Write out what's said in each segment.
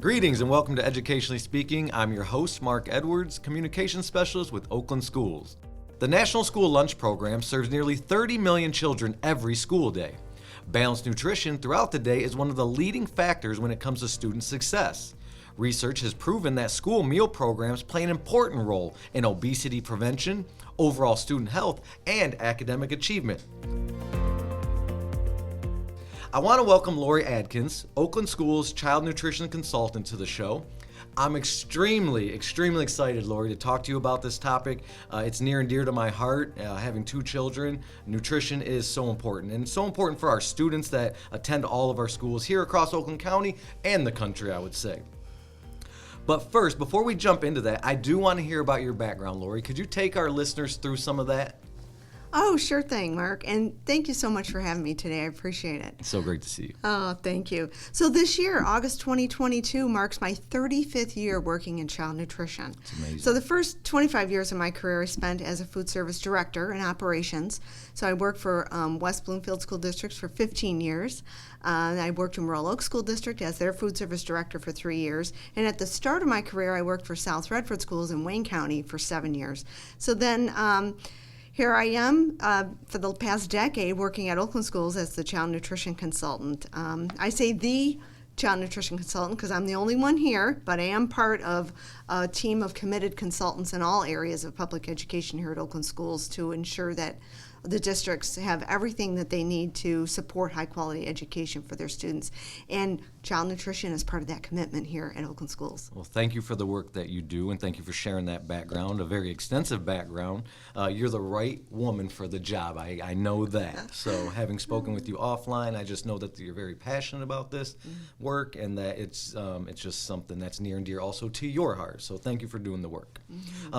Greetings and welcome to Educationally Speaking. I'm your host, Mark Edwards, Communications Specialist with Oakland Schools. The National School Lunch Program serves nearly 30 million children every school day. Balanced nutrition throughout the day is one of the leading factors when it comes to student success. Research has proven that school meal programs play an important role in obesity prevention, overall student health, and academic achievement. I want to welcome Lori Adkins, Oakland Schools Child Nutrition Consultant, to the show. I'm extremely excited, Lori, to talk to you about this topic. It's near and dear to my heart. Having two children, nutrition is so important, and it's so important for our students that attend all of our schools here across Oakland County and the country, I would say. But first, before we jump into that, I do want to hear about your background, Lori. Could you take our listeners through some of that? Oh, sure thing, Mark. And thank you so much for having me today. I appreciate it. It's so great to see you. Oh, thank you. So this year, August 2022, marks my 35th year working in child nutrition. It's amazing. So the first 25 years of my career I spent as a food service director in operations. So I worked for West Bloomfield School District for 15 years. I worked in Royal Oak School District as their food service director for 3 years. And at the start of my career, I worked for South Redford Schools in Wayne County for 7 years. So then here I am for the past decade working at Oakland Schools as the child nutrition consultant. I say the child nutrition consultant because I'm the only one here, but I am part of a team of committed consultants in all areas of public education here at Oakland Schools to ensure that the districts have everything that they need to support high quality education for their students. And child nutrition is part of that commitment here at Oakland Schools. Well, thank you for the work that you do, and thank you for sharing that background, a very extensive background. You're the right woman for the job. I know that. So having spoken with you offline, I just know that you're very passionate about this work and that it's just something that's near and dear also to your heart. So thank you for doing the work.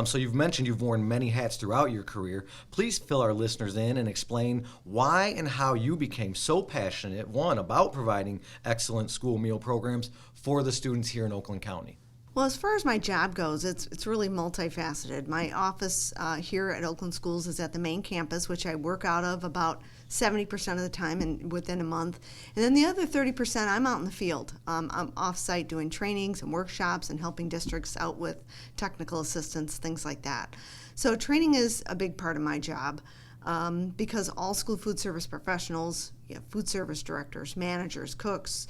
So you've mentioned you've worn many hats throughout your career. Please fill our listeners in and explain why and how you became so passionate, one, about providing excellent school meal programs for the students here in Oakland County. Well, as far as my job goes, it's really multifaceted. My office here at Oakland Schools is at the main campus, which I work out of about 70% of the time and within a month. And then the other 30%, I'm out in the field. I'm off-site doing trainings and workshops and helping districts out with technical assistance, things like that. So training is a big part of my job. Because all school food service professionals, food service directors, managers, cooks,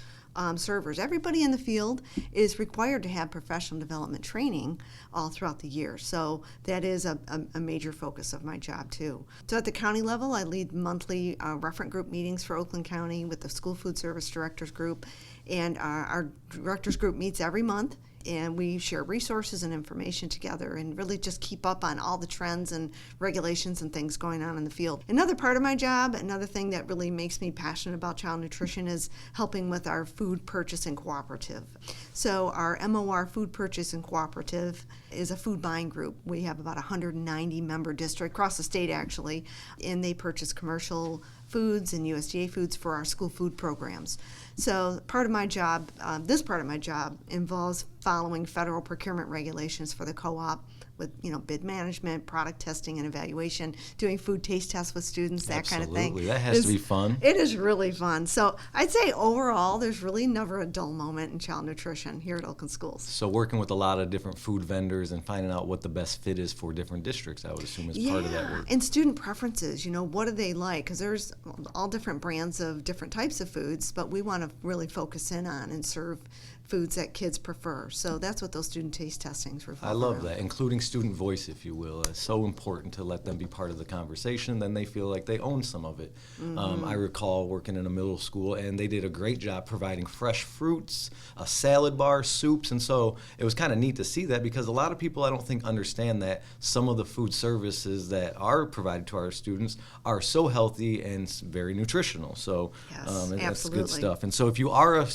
servers, everybody in the field is required to have professional development training all throughout the year. So that is a major focus of my job too. So at the county level, I lead monthly referent group meetings for Oakland County with the school food service directors group. And our directors group meets every month. And we share resources and information together and really just keep up on all the trends and regulations and things going on in the field. Another part of my job, another thing that really makes me passionate about child nutrition is helping with our food purchasing cooperative. So our MOR food purchasing cooperative is a food buying group. We have about 190 member districts across the state actually, and they purchase commercial foods and USDA foods for our school food programs. So part of my job, this part of my job involves following federal procurement regulations for the co-op with bid management, product testing and evaluation, doing food taste tests with students, that kind of thing. Absolutely, that has to be fun. It is really fun. So I'd say overall, there's really never a dull moment in child nutrition here at Oakland Schools. So working with a lot of different food vendors and finding out what the best fit is for different districts, I would assume is part of that work. And student preferences, what do they like? Because there's all different brands of different types of foods, but we want to really focus in on and serve foods that kids prefer. So that's what those student taste testings revolve I love around. that, including student voice, if you will. It's so important to let them be part of the conversation. Then they feel like they own some of it. I recall working in a middle school, and they did a great job providing fresh fruits, a salad bar, soups, and so it was kind of neat to see that because a lot of people, I don't think, understand that some of the food services that are provided to our students are so healthy and very nutritional. So that's good stuff. And so if you are a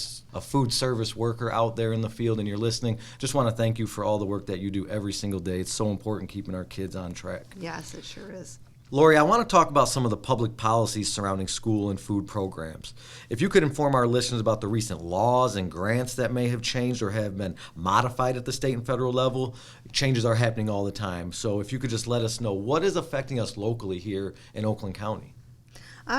food service worker out there in the field and you're listening, just want to thank you for all the work that you do every single day. It's so important keeping our kids on track. Yes, it sure is. Lori, I want to talk about some of the public policies surrounding school and food programs. If you could inform our listeners about the recent laws and grants that may have changed or have been modified at the state and federal level, changes are happening all the time. So if you could just let us know what is affecting us locally here in Oakland County.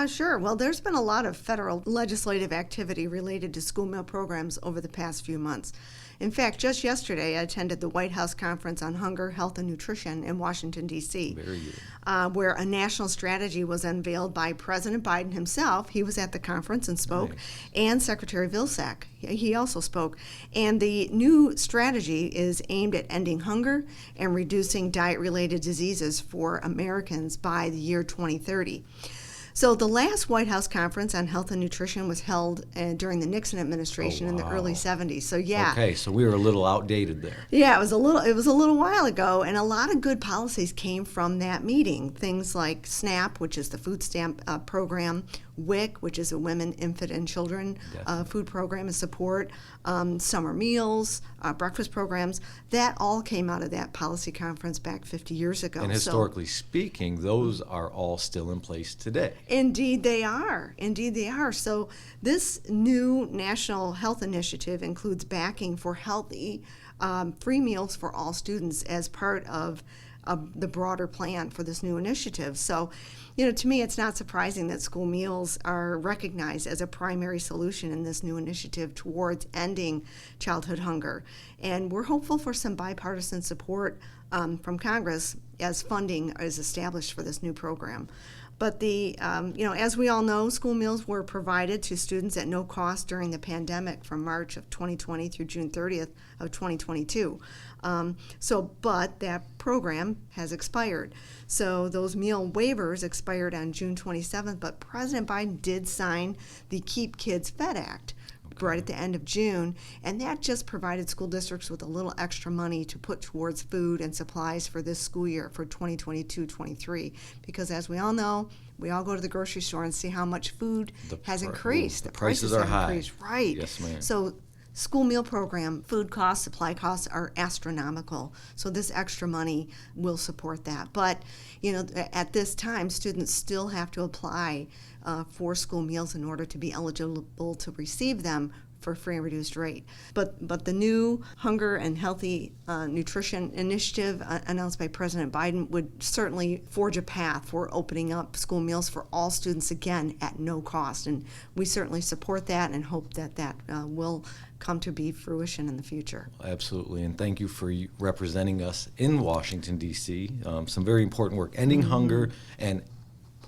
Sure. Well, there's been a lot of federal legislative activity related to school meal programs over the past few months. In fact, just yesterday, I attended the White House Conference on Hunger, Health, and Nutrition in Washington, D.C., Very good. where a national strategy was unveiled by President Biden himself. He was at the conference and spoke, Nice. and Secretary Vilsack. He also spoke. And the new strategy is aimed at ending hunger and reducing diet-related diseases for Americans by the year 2030. So the last White House Conference on Health and Nutrition was held during the Nixon administration in the early 70s. So yeah. Okay, so we were a little outdated there. Yeah, it was a little while ago, and a lot of good policies came from that meeting. Things like SNAP, which is the food stamp program, WIC, which is a Women, Infant, and Children food program and support, summer meals, breakfast programs. That all came out of that policy conference back 50 years ago. And historically speaking, those are all still in place today. Indeed they are. Indeed they are. So this new national health initiative includes backing for healthy, free meals for all students as part of the broader plan for this new initiative. So, to me, it's not surprising that school meals are recognized as a primary solution in this new initiative towards ending childhood hunger. And we're hopeful for some bipartisan support from Congress as funding is established for this new program. But as we all know, school meals were provided to students at no cost during the pandemic from March of 2020 through June 30th of 2022. But that program has expired. So those meal waivers expired on June 27th, but President Biden did sign the Keep Kids Fed Act right at the end of June, and that just provided school districts with a little extra money to put towards food and supplies for this school year for 2022-23, because as we all know, we all go to the grocery store and see how much food has increased. The prices are have high. Increased. Right. Yes, ma'am. So school meal program, food costs, supply costs are astronomical. So this extra money will support that. But, at this time, students still have to apply for school meals in order to be eligible to receive them for free and reduced rate. But the new Hunger and Healthy Nutrition Initiative announced by President Biden would certainly forge a path for opening up school meals for all students again at no cost. And we certainly support that and hope that will come to be fruition in the future. Absolutely, and thank you for representing us in Washington, D.C. Some very important work, ending hunger and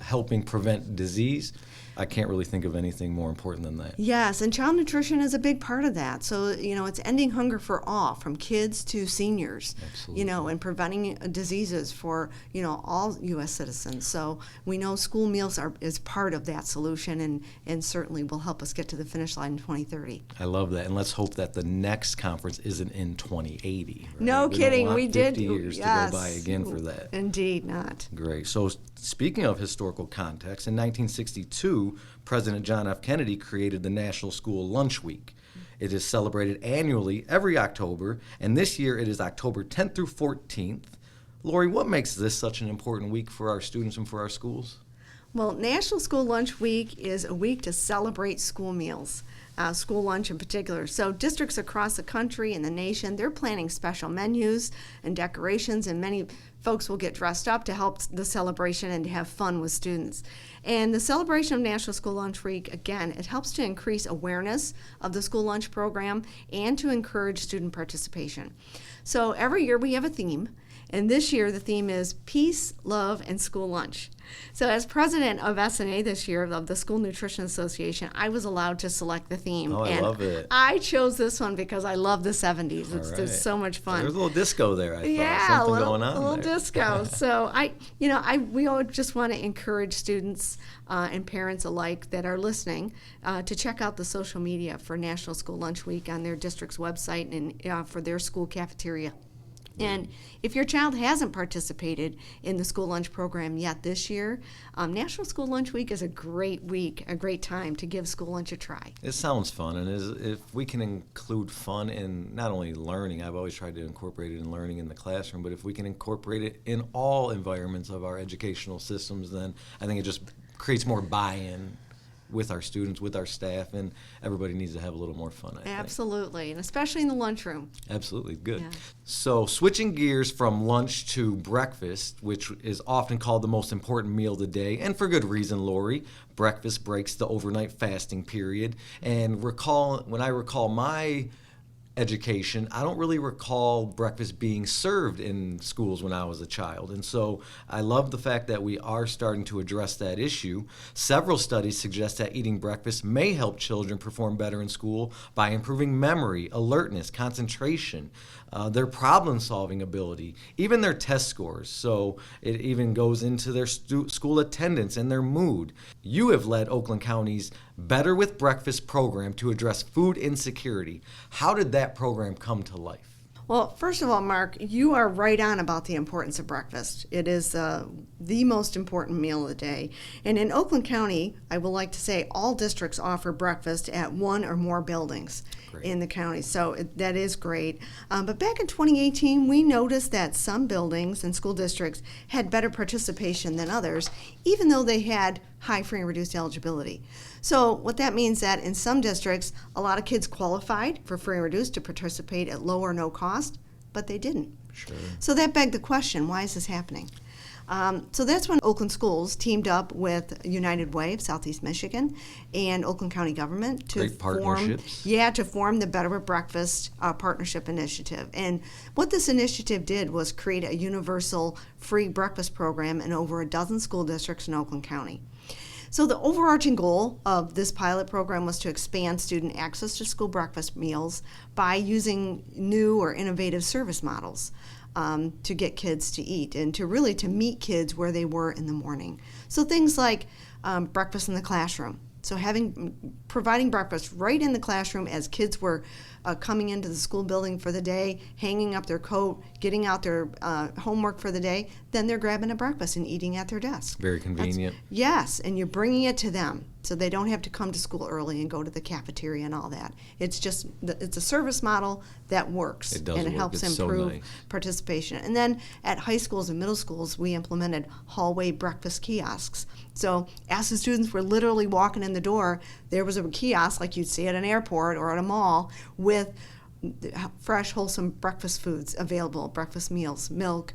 helping prevent disease. I can't really think of anything more important than that. Yes, and child nutrition is a big part of that. So, it's ending hunger for all, from kids to seniors, Absolutely. And preventing diseases for, all U.S. citizens. So we know school meals is part of that solution and certainly will help us get to the finish line in 2030. I love that, and let's hope that the next conference isn't in 2080. Right? No We kidding, don't want we 50 did. years Yes. to go by again for that. Indeed not. Great. So speaking of historical context, in 1962, President John F. Kennedy created the National School Lunch Week. It is celebrated annually every October, and this year it is October 10th through 14th. Lori, what makes this such an important week for our students and for our schools? Well, National School Lunch Week is a week to celebrate school meals, school lunch in particular. So districts across the country and the nation, they're planning special menus and decorations, and many folks will get dressed up to help the celebration and to have fun with students. And the celebration of National School Lunch Week, again, it helps to increase awareness of the school lunch program and to encourage student participation. So every year we have a theme. And this year, the theme is Peace, Love, and School Lunch. So as president of SNA this year, of the School Nutrition Association, I was allowed to select the theme. Oh, I love it. I chose this one because I love the 70s. It's All just right. so much fun. There's a little disco there, I thought. Yeah, Something a little, going on a little there. disco. So we all just want to encourage students and parents alike that are listening to check out the social media for National School Lunch Week on their district's website and for their school cafeteria. And if your child hasn't participated in the school lunch program yet this year, National School Lunch Week is a great week, a great time to give school lunch a try. It sounds fun, and if we can include fun in not only learning, I've always tried to incorporate it in learning in the classroom, but if we can incorporate it in all environments of our educational systems, then I think it just creates more buy-in with our students, with our staff, and everybody needs to have a little more fun, I think. Absolutely, and especially in the lunchroom. Absolutely, good. Yeah. So switching gears from lunch to breakfast, which is often called the most important meal of the day, and for good reason, Lori. Breakfast breaks the overnight fasting period, and when I recall my education, I don't really recall breakfast being served in schools when I was a child. And so I love the fact that we are starting to address that issue. Several studies suggest that eating breakfast may help children perform better in school by improving memory, alertness, concentration, their problem-solving ability, even their test scores. So it even goes into their school attendance and their mood. You have led Oakland County's Better with Breakfast program to address food insecurity. How did that program come to life? Well, first of all, Mark, you are right on about the importance of breakfast. It is the most important meal of the day. And in Oakland County, I would like to say all districts offer breakfast at one or more buildings in the county. So that is great. But back in 2018, we noticed that some buildings and school districts had better participation than others, even though they had high free and reduced eligibility. So what that means that in some districts, a lot of kids qualified for free and reduced to participate at low or no cost, but they didn't. Sure. So that begged the question, why is this happening? So that's when Oakland Schools teamed up with United Way of Southeast Michigan and Oakland County government to form the Better with Breakfast Partnership Initiative. And what this initiative did was create a universal free breakfast program in over a dozen school districts in Oakland County. So the overarching goal of this pilot program was to expand student access to school breakfast meals by using new or innovative service models to get kids to eat and to meet kids where they were in the morning. So things like breakfast in the classroom. So providing breakfast right in the classroom as kids were coming into the school building for the day, hanging up their coat, getting out their homework for the day, then they're grabbing a breakfast and eating at their desk. Very convenient. Yes, and you're bringing it to them so they don't have to come to school early and go to the cafeteria and all that. It's a service model that works. It does and it work. helps It's improve so nice. participation. And then at high schools and middle schools, we implemented hallway breakfast kiosks. So as the students were literally walking in the door, there was a kiosk like you'd see at an airport or at a mall with fresh, wholesome breakfast foods available, breakfast meals, milk,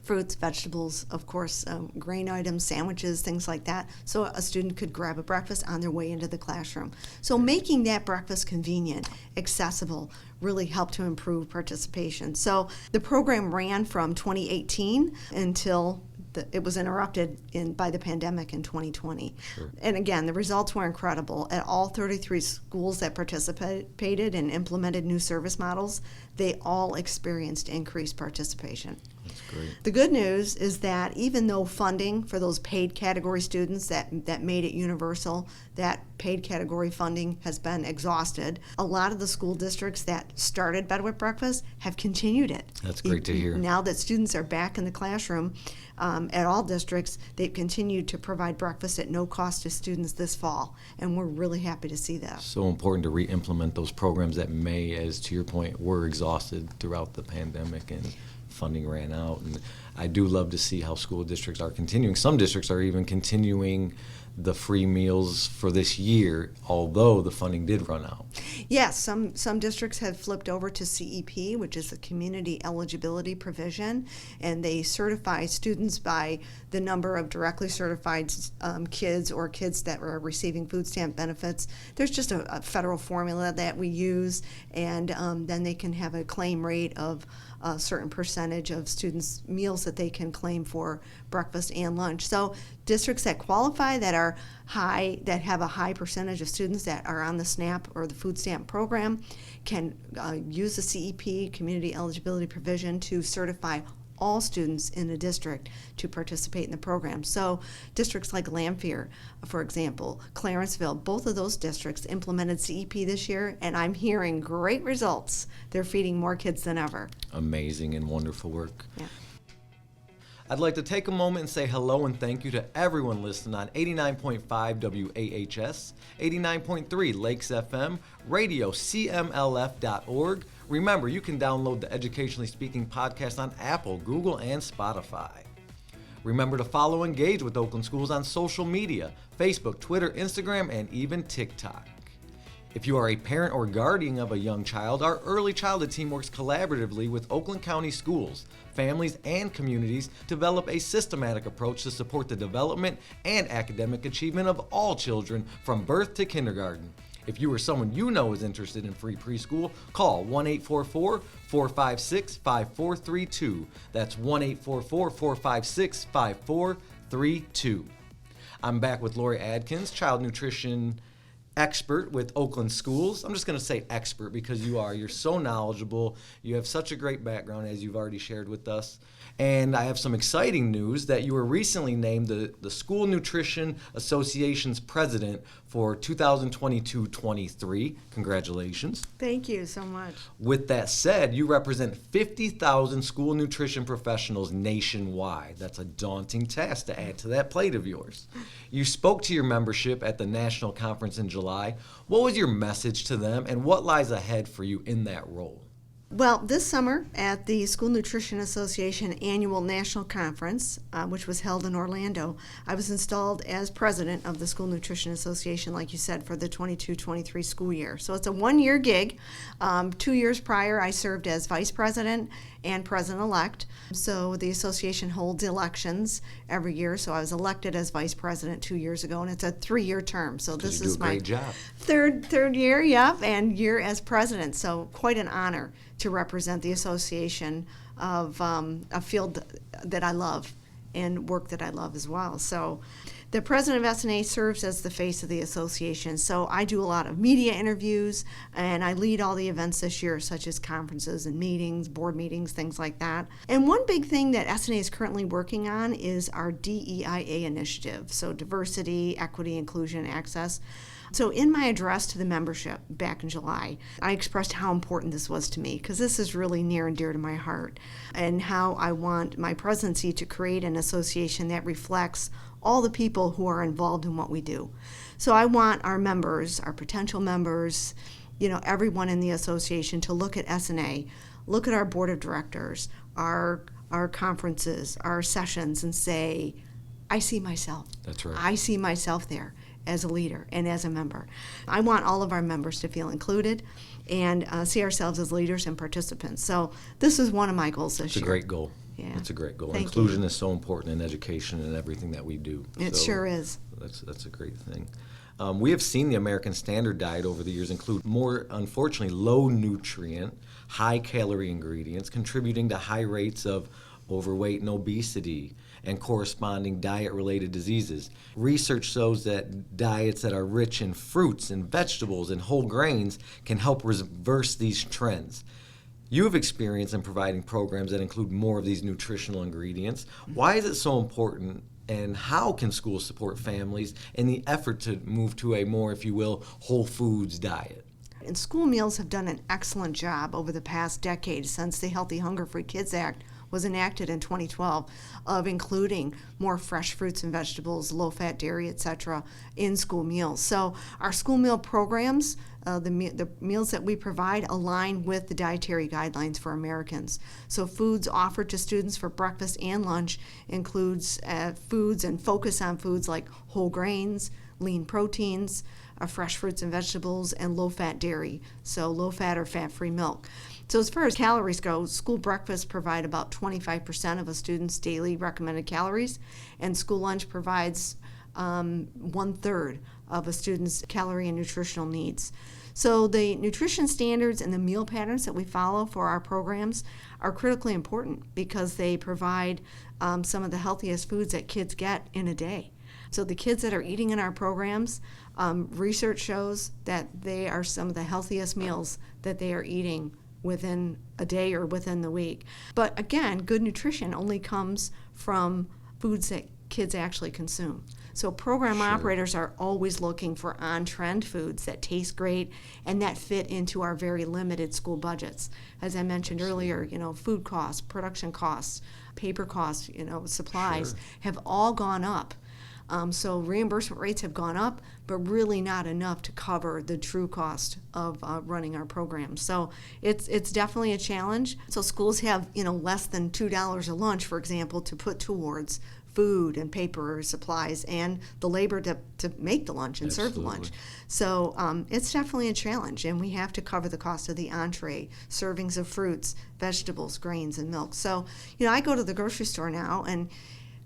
fruits, vegetables, of course, grain items, sandwiches, things like that. So a student could grab a breakfast on their way into the classroom. So making that breakfast convenient, accessible, really helped to improve participation. So the program ran from 2018 until it was interrupted by the pandemic in 2020. Sure. And again, the results were incredible. At all 33 schools that participated and implemented new service models, they all experienced increased participation. That's great. The good news is that even though funding for those paid category students that made it universal, that paid category funding has been exhausted, a lot of the school districts that started Better with Breakfast have continued it. That's great to hear. Now that students are back in the classroom at all districts, they've continued to provide breakfast at no cost to students this fall, and we're really happy to see that. So important to re-implement those programs that may, as to your point, were exhausted throughout the pandemic and funding ran out. And I do love to see how school districts are continuing. Some districts are even continuing the free meals for this year, although the funding did run out. Yes, some districts have flipped over to CEP, which is the Community Eligibility Provision, and they certify students by the number of directly certified kids or kids that are receiving food stamp benefits. There's just a federal formula that we use, and then they can have a claim rate of a certain percentage of students' meals that they can claim for breakfast and lunch. So districts that qualify, that are high, that have a high percentage of students that are on the SNAP or the food stamp program, can use the CEP, Community Eligibility Provision, to certify all students in the district to participate in the program. So districts like Lamphere, for example, Clarenceville, both of those districts implemented CEP this year, and I'm hearing great results. They're feeding more kids than ever. Amazing and wonderful work. Yeah. I'd like to take a moment and say hello and thank you to everyone listening on 89.5 WAHS, 89.3 Lakes FM, radio CMLF.org. Remember, you can download the Educationally Speaking podcast on Apple, Google, and Spotify. Remember to follow and engage with Oakland Schools on social media, Facebook, Twitter, Instagram, and even TikTok. If you are a parent or guardian of a young child, our early childhood team works collaboratively with Oakland County schools, families, and communities to develop a systematic approach to support the development and academic achievement of all children from birth to kindergarten. If you or someone you know is interested in free preschool, call 1-844-456-5432. That's 1-844-456-5432. I'm back with Lori Adkins, child nutrition expert with Oakland Schools. I'm just going to say expert because you are. You're so knowledgeable. You have such a great background, as you've already shared with us. And I have some exciting news that you were recently named the School Nutrition Association's president for 2022-23. Congratulations. Thank you so much. With that said, you represent 50,000 school nutrition professionals nationwide. That's a daunting task to add to that plate of yours. You spoke to your membership at the national conference in July. What was your message to them, and what lies ahead for you in that role? Well, this summer at the School Nutrition Association Annual National Conference, which was held in Orlando, I was installed as president of the School Nutrition Association, like you said, for the 22-23 school year. So it's a one-year gig. 2 years prior, I served as vice president and president-elect. So the association holds elections every year. So I was elected as vice president 2 years ago, and it's a 3-year term. So this is my third year, and year as president. So quite an honor to represent the association of a field that I love and work that I love as well. So the president of SNA serves as the face of the association. So I do a lot of media interviews, and I lead all the events this year, such as conferences and meetings, board meetings, things like that. And one big thing that SNA is currently working on is our DEIA initiative, so diversity, equity, inclusion, access. So in my address to the membership back in July, I expressed how important this was to me, because this is really near and dear to my heart, and how I want my presidency to create an association that reflects all the people who are involved in what we do. So I want our members, our potential members, everyone in the association to look at SNA, look at our board of directors, our conferences, our sessions, and say, I see myself. That's right. I see myself there as a leader and as a member. I want all of our members to feel included and see ourselves as leaders and participants. So this is one of my goals this year. It's a great goal. Yeah. It's a great goal. Thank Inclusion you. is so important in education and everything that we do. It sure is. That's a great thing. We have seen the American Standard Diet over the years include more, unfortunately, low nutrient, high calorie ingredients, contributing to high rates of overweight and obesity and corresponding diet-related diseases. Research shows that diets that are rich in fruits and vegetables and whole grains can help reverse these trends. You have experience in providing programs that include more of these nutritional ingredients. Why is it so important, and how can schools support families in the effort to move to a more, if you will, whole foods diet? And school meals have done an excellent job over the past decade since the Healthy Hunger Free Kids Act was enacted in 2012 of including more fresh fruits and vegetables, low-fat dairy, etc. in school meals. So our school meal programs, the meals that we provide align with the dietary guidelines for Americans. So foods offered to students for breakfast and lunch includes foods and focus on foods like whole grains, lean proteins, fresh fruits and vegetables, and low-fat dairy, so low-fat or fat-free milk. So as far as calories go, school breakfasts provide about 25% of a student's daily recommended calories, and school lunch provides 1/3 of a student's calorie and nutritional needs. So the nutrition standards and the meal patterns that we follow for our programs are critically important because they provide some of the healthiest foods that kids get in a day. So the kids that are eating in our programs, research shows that they are some of the healthiest meals that they are eating within a day or within the week. But again, good nutrition only comes from foods that kids actually consume. So program operators are always looking for on-trend foods that taste great and that fit into our very limited school budgets. As I mentioned earlier, food costs, production costs, paper costs, supplies have all gone up. So reimbursement rates have gone up, but really not enough to cover the true cost of running our programs. So it's definitely a challenge. So schools have less than $2 a lunch, for example, to put towards food and paper supplies and the labor to make the lunch and serve the lunch. So it's definitely a challenge, and we have to cover the cost of the entree, servings of fruits, vegetables, grains, and milk. So I go to the grocery store now, and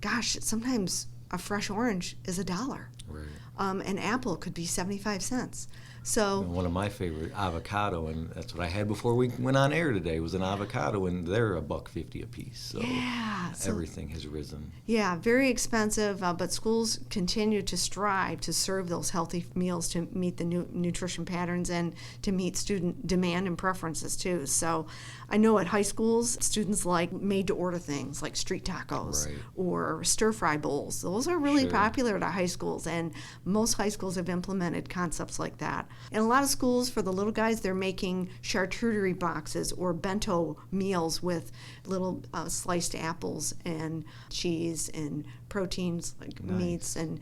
gosh, sometimes a fresh orange is $1. Right. an apple could be 75 cents. So And one of my favorite, avocado, and that's what I had before we went on air today, was an avocado, and they're $1.50 a piece. So yeah, everything has risen. Yeah, very expensive, but schools continue to strive to serve those healthy meals to meet the new nutrition patterns and to meet student demand and preferences too. So I know at high schools, students like made-to-order things like street tacos Right. or stir-fry bowls. Those are really Sure. popular at our high schools, and most high schools have implemented concepts like that. And a lot of schools, for the little guys, they're making charcuterie boxes or bento meals with little sliced apples and cheese and proteins like Nice. meats and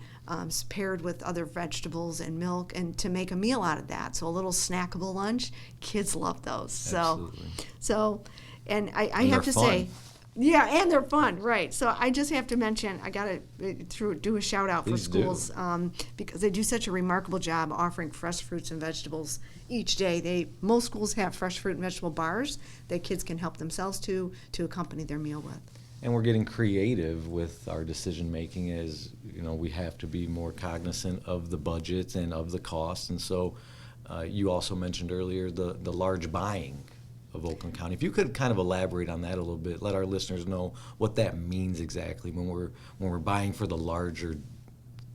paired with other vegetables and milk, and to make a meal out of that. So a little snackable lunch. Kids love those. Absolutely. And I And have to they're say, fun. yeah, and they're fun, right? So I just have to mention, I got to do a shout out for Please do. schools because they do such a remarkable job offering fresh fruits and vegetables each day. Most schools have fresh fruit and vegetable bars that kids can help themselves to accompany their meal with. And we're getting creative with our decision making, as you know, we have to be more cognizant of the budgets and of the costs. And so you also mentioned earlier the large buying of Oakland County. If you could kind of elaborate on that a little bit, let our listeners know what that means exactly when we're buying for the larger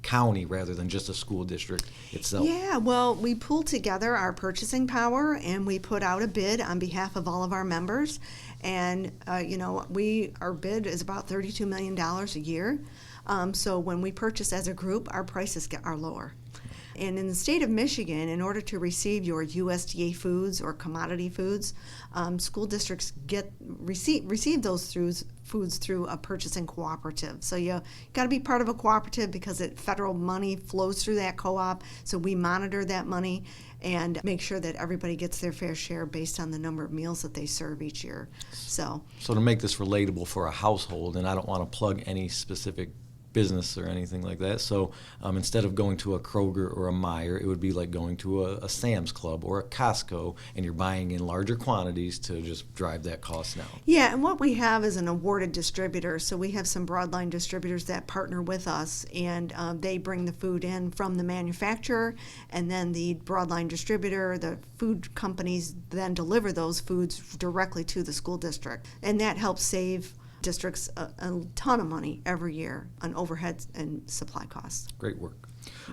county rather than just a school district itself. Yeah, well, we pull together our purchasing power and we put out a bid on behalf of all of our members. And, our bid is about $32 million a year. So when we purchase as a group, our prices are lower. And in the state of Michigan, in order to receive your USDA foods or commodity foods, school districts receive those foods through a purchasing cooperative. So you got to be part of a cooperative because federal money flows through that co-op. So we monitor that money and make sure that everybody gets their fair share based on the number of meals that they serve each year. So to make this relatable for a household, and I don't want to plug any specific business or anything like that. So instead of going to a Kroger or a Meijer, it would be like going to a Sam's Club or a Costco, and you're buying in larger quantities to just drive that cost down. Yeah, and what we have is an awarded distributor. So we have some broadline distributors that partner with us, and they bring the food in from the manufacturer, and then the broadline distributor, the food companies, then deliver those foods directly to the school district. And that helps save districts a ton of money every year on overhead and supply costs. Great work.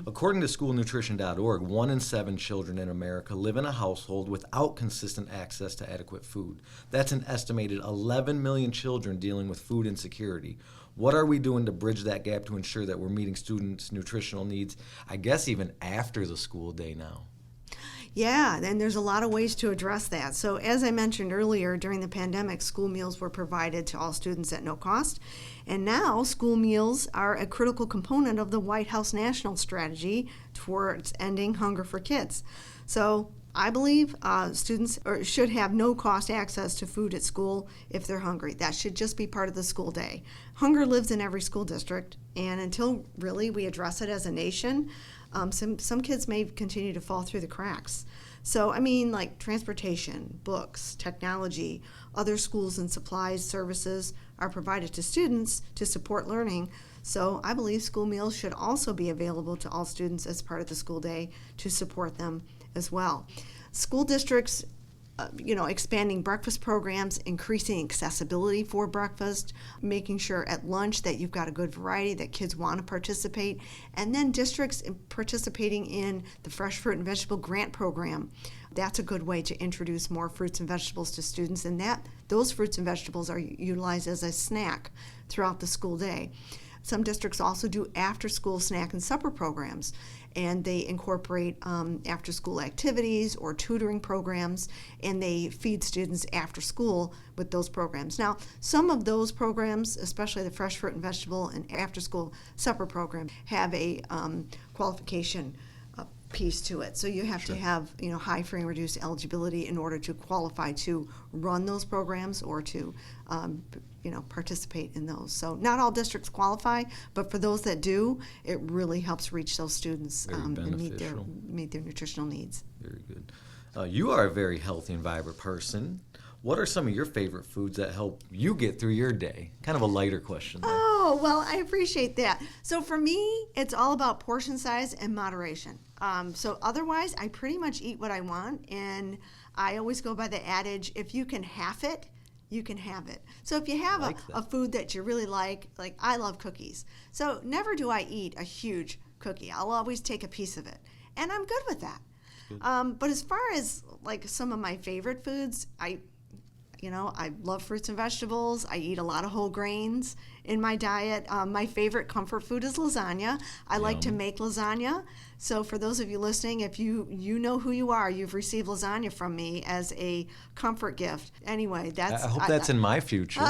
According to schoolnutrition.org, 1 in 7 children in America live in a household without consistent access to adequate food. That's an estimated 11 million children dealing with food insecurity. What are we doing to bridge that gap to ensure that we're meeting students' nutritional needs, I guess even after the school day now? Yeah, and there's a lot of ways to address that. So as I mentioned earlier, during the pandemic, school meals were provided to all students at no cost. And now school meals are a critical component of the White House national strategy towards ending hunger for kids. So I believe students should have no-cost access to food at school if they're hungry. That should just be part of the school day. Hunger lives in every school district, and until really we address it as a nation, some kids may continue to fall through the cracks. So, like transportation, books, technology, other schools and supplies, services are provided to students to support learning. So I believe school meals should also be available to all students as part of the school day to support them as well. School districts, expanding breakfast programs, increasing accessibility for breakfast, making sure at lunch that you've got a good variety, that kids want to participate, and then districts participating in the Fresh Fruit and Vegetable Grant Program. That's a good way to introduce more fruits and vegetables to students, and those fruits and vegetables are utilized as a snack throughout the school day. Some districts also do after-school snack and supper programs, and they incorporate after-school activities or tutoring programs, and they feed students after school with those programs. Now, some of those programs, especially the fresh fruit and vegetable and after-school supper program, have a qualification piece to it. So you have to have high free and reduced eligibility in order to qualify to run those programs or to participate in those. So not all districts qualify, but for those that do, it really helps reach those students and meet their nutritional needs. Very good. You are a very healthy and vibrant person. What are some of your favorite foods that help you get through your day? Kind of a lighter question there. Oh, Oh, well, I appreciate that. So for me, it's all about portion size and moderation. So otherwise, I pretty much eat what I want, and I always go by the adage, if you can half it, you can have it. So if you have a food that you really like I love cookies. So never do I eat a huge cookie. I'll always take a piece of it, and I'm good with that. But as far as like some of my favorite foods, I love fruits and vegetables. I eat a lot of whole grains in my diet. My favorite comfort food is lasagna. I like to make lasagna. So for those of you listening, if you know who you are, you've received lasagna from me as a comfort gift. Anyway, I hope that's in my future.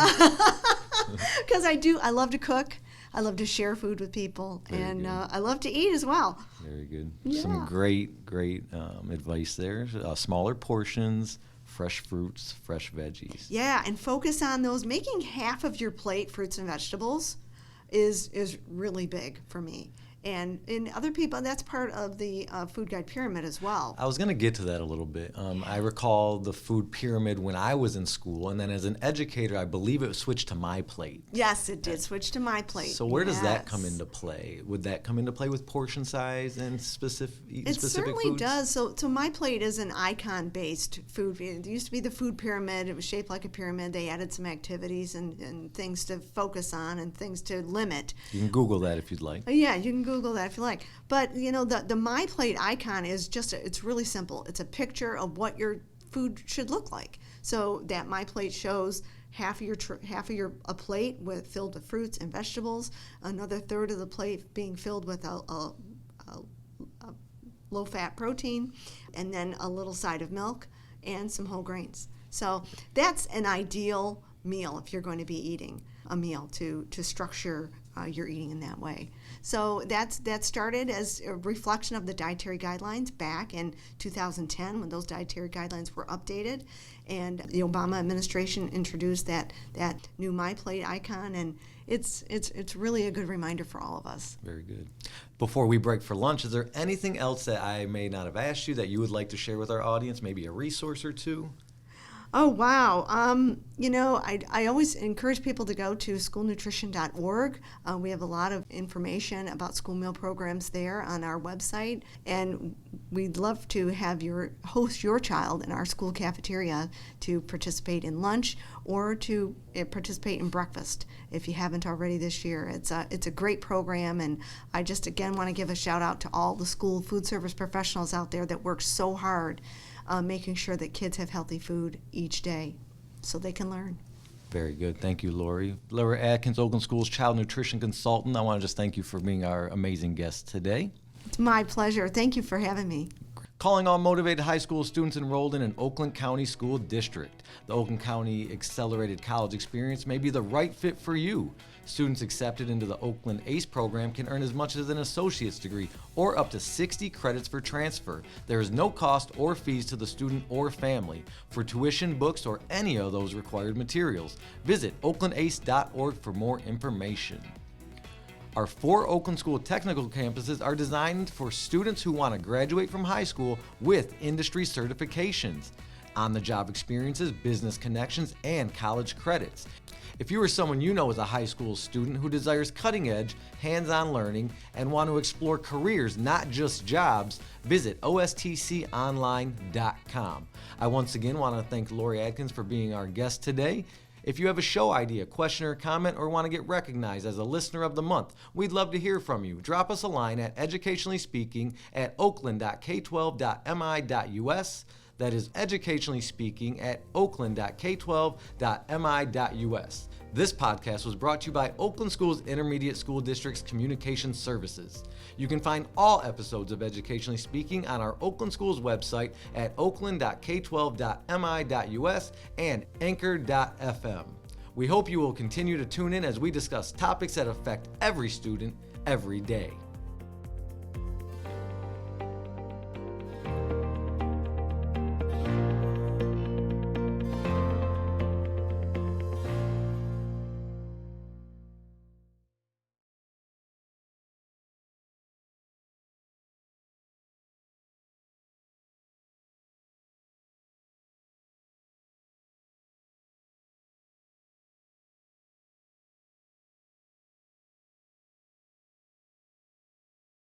Because I love to cook. I love to share food with people, and I love to eat as well. Very good. Yeah. Some great advice there. Smaller portions, fresh fruits, fresh veggies. Yeah, and focus on those. Making half of your plate fruits and vegetables is really big for me. And in other people, that's part of the food guide pyramid as well. I was going to get to that a little bit. I recall the food pyramid when I was in school, and then as an educator, I believe it switched to My Plate. Yes, it did switch to My Plate. So where does that come into play? Would that come into play with portion size and specific foods? It certainly does. So My Plate is an icon-based food. It used to be the food pyramid. It was shaped like a pyramid. They added some activities and things to focus on and things to limit. You can Google that if you'd like. Yeah, you can Google that if you like. But the My Plate icon is it's really simple. It's a picture of what your food should look like. So that My Plate shows half of your plate filled with fruits and vegetables, another third of the plate being filled with a low-fat protein, and then a little side of milk and some whole grains. So that's an ideal meal if you're going to be eating a meal to structure your eating in that way. So that started as a reflection of the dietary guidelines back in 2010 when those dietary guidelines were updated, and the Obama administration introduced that new My Plate icon, and it's really a good reminder for all of us. Very good. Before we break for lunch, is there anything else that I may not have asked you that you would like to share with our audience, maybe a resource or two? Oh, wow. I always encourage people to go to schoolnutrition.org. We have a lot of information about school meal programs there on our website, and we'd love to have host your child in our school cafeteria to participate in lunch or to participate in breakfast if you haven't already this year. It's a great program, and I just again want to give a shout out to all the school food service professionals out there that work so hard making sure that kids have healthy food each day so they can learn. Very good. Thank you, Lori. Lori Adkins, Oakland Schools Child Nutrition Consultant. I want to just thank you for being our amazing guest today. It's my pleasure. Thank you for having me. Calling all motivated high school students enrolled in an Oakland County school district. The Oakland County Accelerated College Experience may be the right fit for you. Students accepted into the Oakland ACE program can earn as much as an associate's degree or up to 60 credits for transfer. There is no cost or fees to the student or family for tuition, books, or any of those required materials. Visit oaklandace.org for more information. Our 4 Oakland School technical campuses are designed for students who want to graduate from high school with industry certifications, on-the-job experiences, business connections, and college credits. If you or someone you know is a high school student who desires cutting-edge, hands-on learning and want to explore careers, not just jobs, visit ostconline.com. I once again want to thank Lori Adkins for being our guest today. If you have a show idea, question, or comment, or want to get recognized as a listener of the month, we'd love to hear from you. Drop us a line at educationallyspeaking@oakland.k12.mi.us. That is educationallyspeaking at oakland.k12.mi.us. This podcast was brought to you by Oakland Schools Intermediate School District's Communication Services. You can find all episodes of Educationally Speaking on our Oakland Schools website at oakland.k12.mi.us and anchor.fm. We hope you will continue to tune in as we discuss topics that affect every student every day.